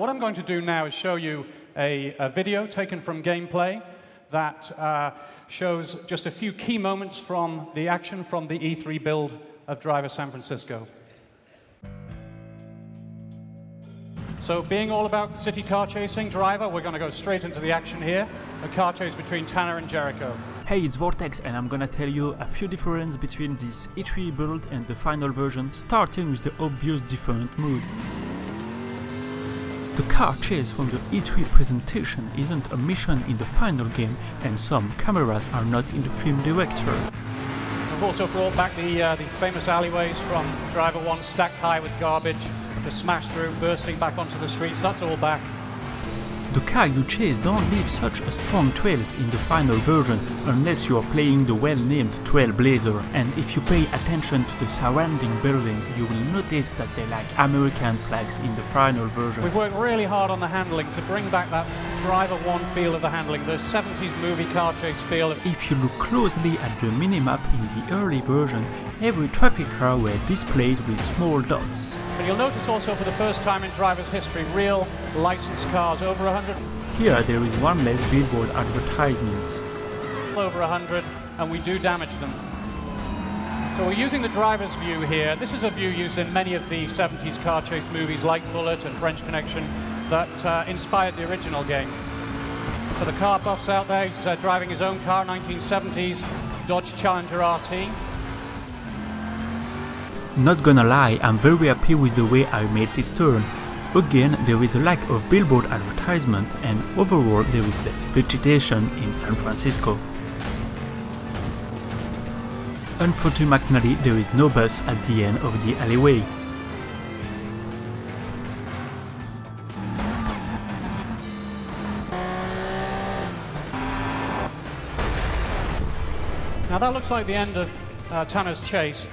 What I'm going to do now is show you a video taken from gameplay that shows just a few key moments from the action from the E3 build of Driver San Francisco. So being all about city car chasing, Driver, we're going to go straight into the action here. A car chase between Tanner and Jericho. Hey, it's Vortex, and I'm gonna tell you a few differences between this E3 build and the final version, starting with the obvious different mood. The car chase from the E3 presentation isn't a mission in the final game, and some cameras are not in the film director. We've also brought back the famous alleyways from Driver 1, stacked high with garbage, to smash through, bursting back onto the streets. That's all back. The car you chase don't leave such a strong trails in the final version unless you are playing the well-named Trailblazer, and if you pay attention to the surrounding buildings you will notice that they lack American flags in the final version. We've worked really hard on the handling to bring back that Driver 1 feel of the handling, the 70s movie car chase feel. If you look closely at the minimap in the early version, every traffic car were displayed with small dots. But you'll notice also for the first time in Driver's history, real licensed cars, over 100. Here there is one less billboard advertisement. Over 100, and we do damage them. So we're using the driver's view here. This is a view used in many of the 70s car chase movies like Bullet and French Connection that inspired the original game. For the car buffs out there, he's driving his own car, 1970s Dodge Challenger RT. Not gonna lie, I'm very happy with the way I made this turn. Again, there is a lack of billboard advertisement, and overall there is less vegetation in San Francisco. Unfortunately, there is no bus at the end of the alleyway. Now that looks like the end of Tanner's chase.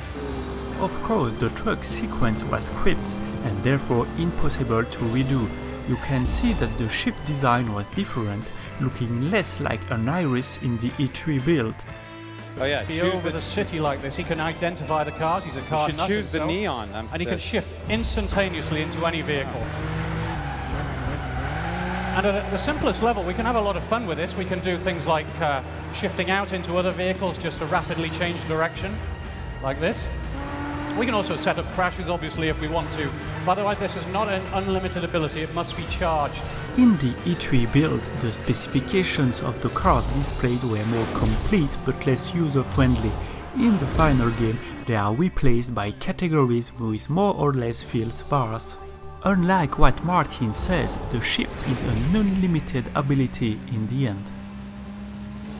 Of course, the truck sequence was scripted and therefore impossible to redo. You can see that the shift design was different, looking less like an iris in the E3 build. Oh yeah, over the city like this, he can identify the cars. He's a car. You should choose the neon. And he can shift instantaneously into any vehicle. And at the simplest level, we can have a lot of fun with this. We can do things like shifting out into other vehicles just to rapidly change direction, like this. We can also set up crashes, obviously, if we want to. But otherwise, this is not an unlimited ability. It must be charged. In the E3 build, the specifications of the cars displayed were more complete but less user-friendly. In the final game, they are replaced by categories with more or less filled bars. Unlike what Martin says, the shift is an unlimited ability in the end.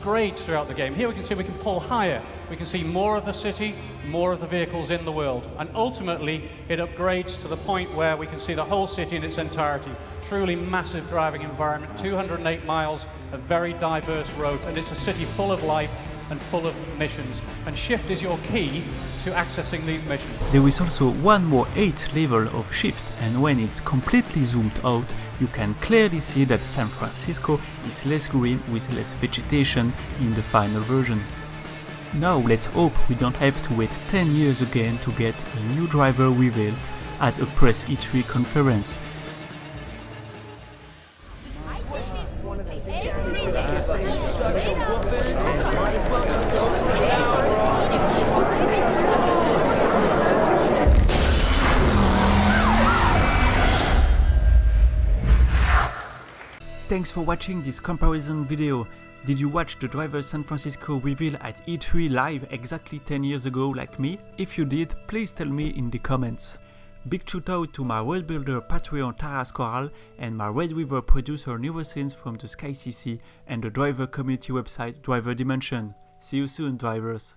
Grades throughout the game. Here we can see we can pull higher. We can see more of the city, more of the vehicles in the world. And ultimately, it upgrades to the point where we can see the whole city in its entirety. Truly massive driving environment, 208 miles of very diverse roads, and it's a city full of life and full of missions. And shift is your key to accessing these missions. There is also one more 8th level of shift, and when it's completely zoomed out, you can clearly see that San Francisco is less green with less vegetation in the final version. Now let's hope we don't have to wait 10 years again to get a new driver revealed at a press E3 conference. Thanks for watching this comparison video. Did you watch the Driver San Francisco reveal at E3 live exactly 10 years ago like me? If you did, please tell me in the comments. Big shout out to my world builder Patreon Taras Coral and my Red River producer Neuroscenes from the SkyCC and the driver community website Driver Dimension. See you soon, drivers!